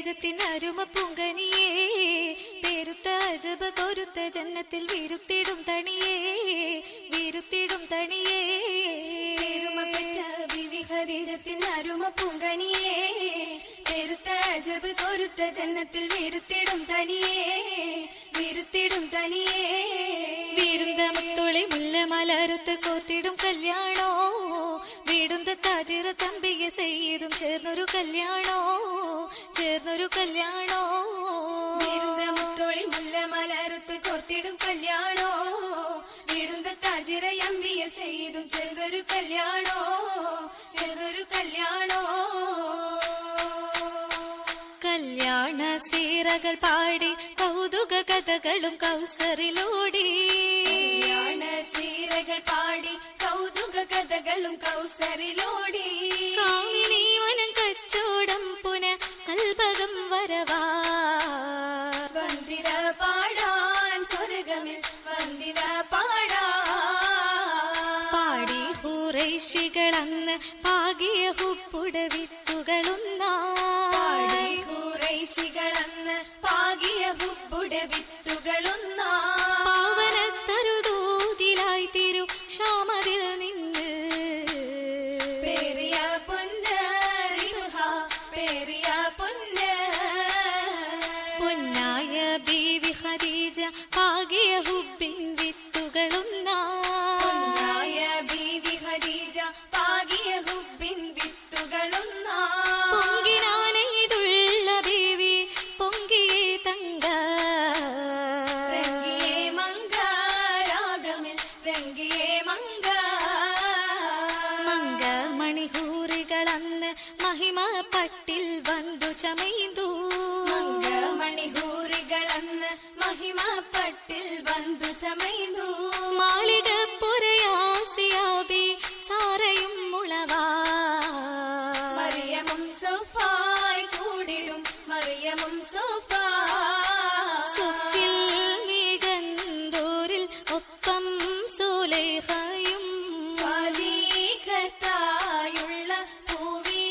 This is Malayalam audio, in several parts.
ഖദീജത്തിൻ അരുമ പൂങ്കനിയേ, പേരുത്ത അജബ് കൊരുത്ത ജന്നത്തിൽ വിരുത്തിടും തണിയേ, വിരുത്തിടും തണിയേ. പെരുമപ്പെട്ട ബിവി ഖദീജത്തിൻ അരുമ പൂങ്കനിയേ, പേരുത്ത അജബ് കൊരുത്ത ജന്നത്തിൽ വിരുത്തിടും തനിയേ, വിരുത്തിടും തനിയേ. വീരുന്ന മുത്തുളി മുല്ല മലരുത്ത് കോത്തിടും കല്യാണോ, വീടുന്ന താജിറ തമ്പിയ സെയ്തും ചേർന്നൊരു കല്യാണോ, ചേർന്നൊരു കല്യാണോ. വീരുന്ന മുത്തോളി മുല്ല മലരുത്ത് കോർത്തിടും കല്യാണോ, വീടുന്ന താജിറ അമ്പിയ സെയ്തും ചേർന്നൊരു കല്യാണോ, ചേർന്നൊരു കല്യാണോ. കല്യാണ സീറകൾ പാടി കൗതുക കഥകളും കൗസറിലോടി, കല്യാണ സീറകൾ പാടി കൗതുക കഥകളും കൗസറിലോടി. കാമിനി വനം കച്ചോടം പുന കൽപകം വരവാ, വന്ദിത പാടാൻ സ്വർഗമിൽ വന്ദിത പാടി ഖുറൈശികളന്ന് പാകിയ ഹുപ്പുട വിത്തുകളൊന്നാ, പാടി ഖുറൈശികളന്ന് പാകിയ ഹുബ്ബുട വിത്തുകളൊന്നാ. പാവനത്തരുതൂതിലായി തിരു ക്ഷാമതിൽ നിന്ന് പേരിയ പൊന്ന് റിബ്ഹ, പേരിയ പൊന്ന്. പൊന്നായ ബീവി ഖദീജ പാകിയ ഹുബിൻ വിത്തുകളൊന്നാ, പൊന്നായ ബീവി ഖദീജ പാകിയ ഹുബ്ബിൻ വിത്തുകളൊന്നാ. പൊങ്കിനാനെയ്തുള്ള ബീവി പൊങ്കിയേ തങ്ക, രംഗിയേ മങ്ക രാഗമിൽ രംഗിയേ മങ്ക. മങ്ക മണിഹൂറികളന്ന് മഹിമ പട്ടിൽ വന്നു ചമൈന്തു, മങ്ക മണിഹൂറികളന്ന് മഹിമ പട്ടിൽ വന്നു ചമൈന്തു. മാളിക പുരയാസിയാബി സാരയും മുളവാ, മറിയമും സോഫായി കൂടിടും മറിയമും സോഫ. സുഫിൽ മികന്തൂരിൽ ഒപ്പം സുലൈഖയും, സ്വാലീഖത്തായുള്ള പൂവി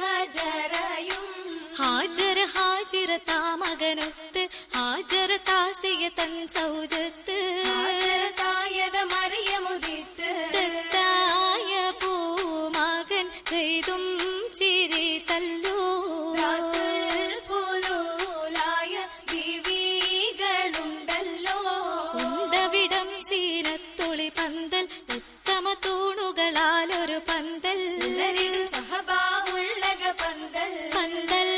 ഹജറയും. ഹാജർ ഹാജിറ താമകനൊത്ത് ഹാജർ താസിയ തൻ സൗജത്ത്, ഹാജറതായത മറിയമുദിത്ത് ദത്തായ പൂമകൻ ചെയ്തും ചിരി തല്ലോ, രാത്തുൽ ഫുലൂലായ ബീവികളുണ്ടല്ലോ. ഉണ്ടവിടം സീനത്തൊളി പന്തൽ ഉത്തമ തൂണുകളാലൊരു പന്തൽ, എല്ലാരിലും സഹബാവുള്ളക പന്തൽ. പന്തൽ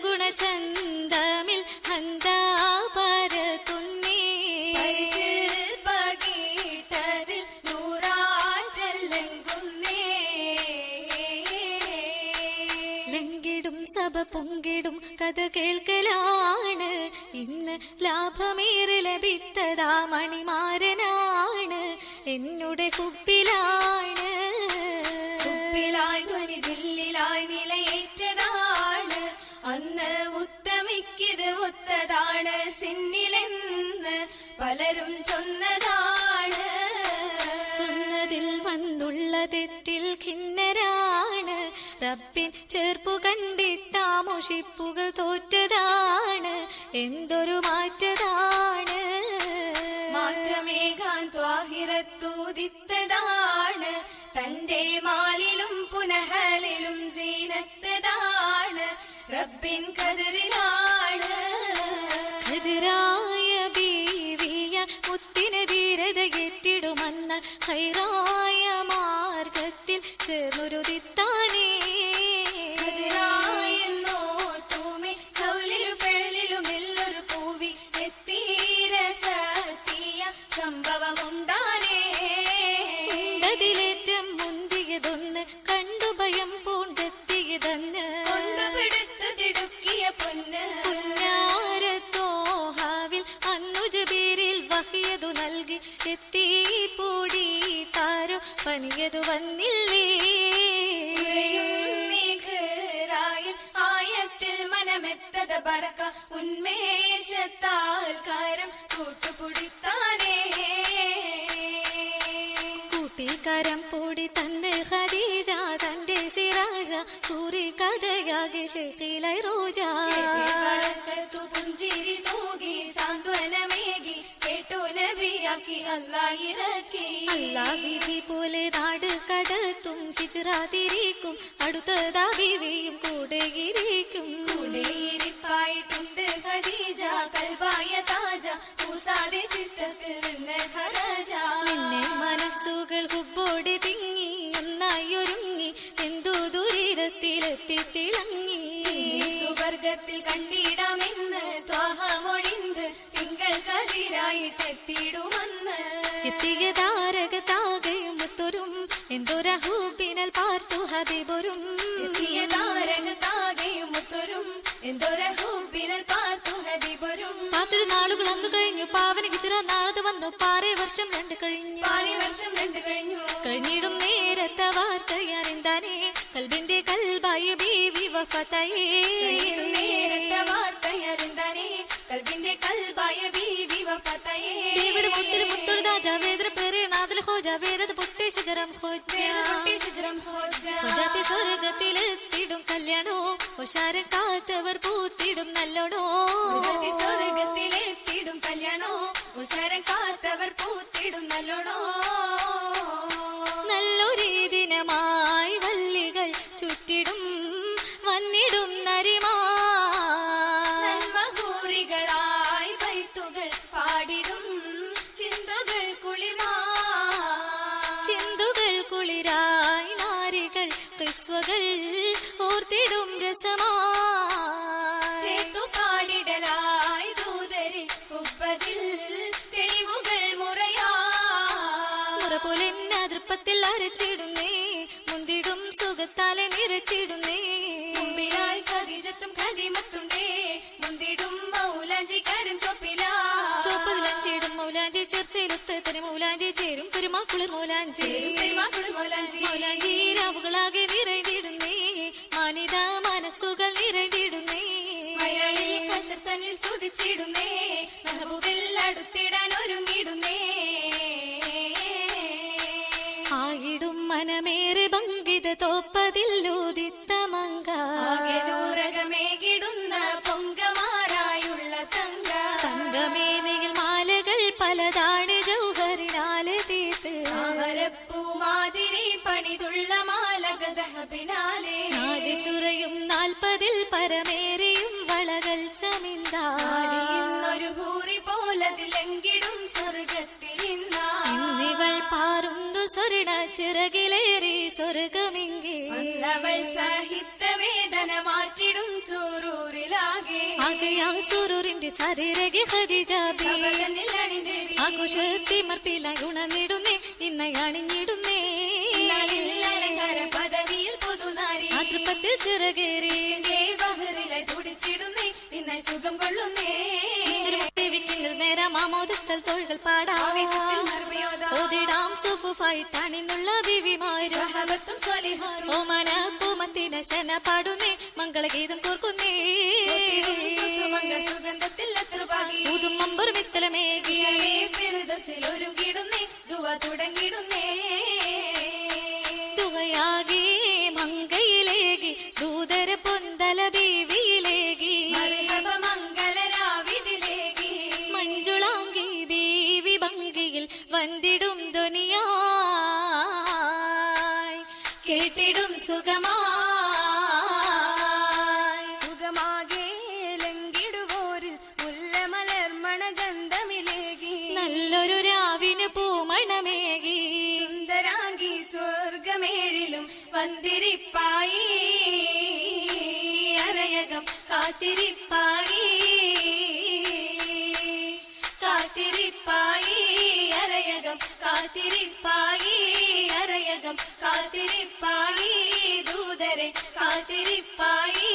ഗുണചന്തമിൽ ഹന്താപര തുന്നേ, പരിശിൽപകീട്ടതിൽ നൂറാറ്റല്ലെങ്കുന്നേ. ലങ്കിടും സഭ പൊങ്കിടും കഥ കേൾക്കലാണ് ഇന്ന് ലാഭമേറെ ലഭിത്തതാ മണിമാരനാണ് എന്നുടെ കുപ്പിലാണ്, കുപ്പിലായി ധ്വനി ദില്ലിലായി നിലയേറ്റതാണ്. അന്ന് ഉത്തമിക്കിത് ഒത്തതാണ് സിന്നിലെന്ന് പലരും ചൊന്നതാണ്. ചൊന്നതിൽ വന്നുള്ള തെറ്റിൽ ഖിന്നരാണ്, റബ്ബിൻ ചേർപ്പു കണ്ടിട്ടാ മുഷിപ്പുകൾ തോറ്റതാണ്, എന്തൊരു മാറ്റതാണ്. മാറ്റമേകാൻ ത്വാഹിറത്തൂതിത്തതാണ്, തന്റെ മാലിലും പുനഹലിലും സീനത്തതാണ്, റബ്ബിൻ കതിരിലാണ്. ഖദിറായ ബീവിയ മുത്തിന് ധീരതയേറ്റിടുമെന്ന ഹൈറായ മാർഗത്തിൽ ചേർന്നൊരുതിത്താനേ, കതിരായെന്നോട്ടുമേ കൗലിലും പെഴലിലും എല്ലൊരു പൂവി എത്തീര സത്യ സംഭവമുണ്ടാനേ. അതിലേറ്റം മുന്തിയതൊന്ന് കണ്ടു ഭയം പൂണ്ടെത്തിയതെന്ന് കൊണ്ടുപിടുത്തു തിടുക്കിയ പൊന്ന് പുന്നാരത്തോഹാവിൽ അന്നു ജബീരിൽ വഹിയതു നൽകി എത്തി പൂടി താരോ പനിയതു വന്നില്ലേ, നിഖറായിൽ ആയത്തിൽ മനമെത്തത ബറക ഉന്മേഷത്താൽ കാരം കൂട്ടുപുടിത്താനേ. കൂട്ടിക്കരം പൂടി തന്ന് ഖദീജ തന്റെ സിറാജ സൂറി കഥയാകെ ഷെയ്ഖിലൈ റോജ ബറക്കത്തു പുഞ്ചിരി തൂകി സാന്ത്വനമേകി കേട്ടു നബിയാക്കി അല്ലാഹ് ഇറക്കി അല്ലാ വിധി പോലെ നാട് കടത്തും ഹിജ്റാതിരിക്കും അടുത്തതാ ബീവിയും കൂടെയിരിക്കും കൂടെയിരിപ്പായിട്ടുണ്ട് ഖദീജ കൽബായ താജ പൂസാതെ ചിത്തത്തിൽ നിന്ന് ഖറജ നിന്നെ മനസ്സുകൾ ഹുബ്ബോടെ തിങ്ങി ഒന്നായി ഒരുങ്ങി എന്തു ദുരിതത്തിലെത്തി തിളങ്ങി സുവർഗത്തിൽ കണ്ടിടാമെന്ന് ത്വാഹ മൊഴിந்து തിങ്കൾ കതിരായിട്ടെത്തിടുമെന്ന് എത്തിയ താരകത്താകയും മുത്തൊരും എന്തൊരഹൂബിനൽ പാർത്തു ഹബീബൊരും എത്തിയ താരകത്താകെയും മുത്തൊരും എന്തൊരഹൂബിനൽ പാർത്തു ഹബീബൊരും പാത്തൊരു നാളുകൾ അന്നു കഴിഞ്ഞു പാവന ഹിജ്റ നാളത് വന്നു 6 വർഷം 2 കഴിഞ്ഞു 6 വർഷം 2 കഴിഞ്ഞു കഴിഞ്ഞിടും നേരത്തെ വാർത്തയാരെന്താനേ കൽബിന്റെ കൽബായ ബീവി വഫാത്തായേ നേരത്തെ വാർത്തയാരെന്താനേ കൽബിന്റെ കൽബായ ബീവി വഫാത്തായേ ബീവിയുടെ മുത്തിൽ മുത്തൊഴുതാ ജാവേദര പേരെ നാദൽ ഹോജ വേരത് പൊട്ടി ശജറം ഹോജാത്തെ സ്വർഗത്തിലെത്തിടും കല്യാണോ ഉഷാര കാത്തവർ പൂത്തിടും നല്ലോണോ സ്വർഗത്തിലെത്തിടും കല്യാണോ ഉഷാരം കാത്തവർ പൂത്തിടും നല്ലോണോ നല്ലൊരു ദിനമായി വല്ലികൾ ചുറ്റിടും വന്നിടും നരിമാ നന്മകൂറികളായി ബൈത്തുകൾ പാടിടും ചിന്തകൾ കുളിമാ ചിന്തുകൾ കുളിരായി നാരികൾ ക്രിസ്വകൾ ഓർത്തിടും രസമാ ചേത്തു പാടിടലായി ദൂതരെ ഉപ്പതിൽ തെളിവുകൾ മുറയാ പോലെ നൃപ്പത്തിൽ അരച്ചിടുന്നേ മുന്തിടും സുഖത്താലെ നിറച്ചിടുന്നേ മുമ്പിലായി ഖദീജത്തും ഖദീമത്തുണ്ടേ മുന്തിടും മൗലാഞ്ചി കരം ചൊപ്പിലാ ചോപ്പതിലഞ്ചിടും മൗലാഞ്ചി ചർച്ചയിലൊത്ത് തന്നെ മൗലാഞ്ചി ചേരും പെരുമാക്കുളിർ മൗലാഞ്ചി മൗലാഞ്ചി രാവുകളാകെ നിറഞ്ഞിടുന്നേ മാനിത മനസ്സുകൾ നിറഞ്ഞിടുന്നേ മലയാളി കസർത്തനിൽ സ്തുതിച്ചിടുന്നേ മെഹബൂബിൽ അടുത്തിടാൻ ഒരുങ്ങിടുന്നേ ആയിടും മനമേറെ ഭംഗിത തോപ്പതില്ലൂതിത്ത മങ്ക നൂറകമേകിടുന്ന പൊങ്കമാരായുള്ള തങ്ക തങ്കമേനയിൽ മാലകൾ പലതാണ് ജൗഹറിനാല് തീർത്ത് പൂമാതിരി പണിതുള്ള മാലകദഹബിനാലെ ചുറയും 40 പരമേറിയും വളകൾ ചമിന്താടിയുന്നൊരു ഹൂറി പോലതിലെങ്കിടും സ്വർഗത്തിൽ ഇന്നിവൾ പാറുന്നു സ്വർണ ചിറകിലേറി സ്വർഗമിങ്കി അവൾ സാഹിത്യ വേദന മാറ്റിടും സൂറൂരിലാകെ ആകയാ സുരൂറിന്റെ ശരീരകെ ഖദീജാബി അണിദേവി ആഘോഷത്തിമർപ്പിലായി ഉണർന്നിടുന്നേ ഇന്നയണിഞ്ഞിടുന്നേ അലങ്കാര പദവിയിൽ പുതുനാരി ആതൃപ്പത്തിൽ ചിറകേറി ബഹറിലെ തുടിച്ചിടുന്നേ ഇന്നായി സുഖം കൊള്ളുന്നേ നേരം ആമോദത്തൽ തോൾകൾ പാടാം ഓതിടാം സുഫുഫായിട്ടണിന്നുള്ള ബിവിമാരും ഓമന പൂമത്തിന സെന പാടുന്നേ മംഗളഗീതം കോർക്കുന്നേ സുഗന്ധത്തിൽ ഊതും മമ്പർ മിത്തലമേകി ഒരുങ്ങിടുന്നേ ദുവ തുടങ്ങിടുന്നേ തുവയാകി മങ്കയിലേകി ദൂതര പൊന്തല ബീവിയിലേകി മംഗളരാവിതിലേകി മഞ്ജുളാങ്കി ബീവി ഭംഗിയിൽ വന്ദിടും ധ്വനിയായി കേട്ടിടും സുഖമായി സുഖമാകെ ലംഘിടുവോരിൽ മുല്ലമലർമണ ഗന്ധമിലേകി നല്ലൊരു രാവിന് പൂമണമേകി സുന്ദരാംഗി സ്വർഗമേഴിലും വന്തിരിപ്പായി അരയകം കാത്തിരിപ്പായി കാത്തിരിപ്പായി അരയകം കാത്തിരിപ്പായി അരയകം കാത്തിരിപ്പായി ദൂതരെ കാത്തിരിപ്പായി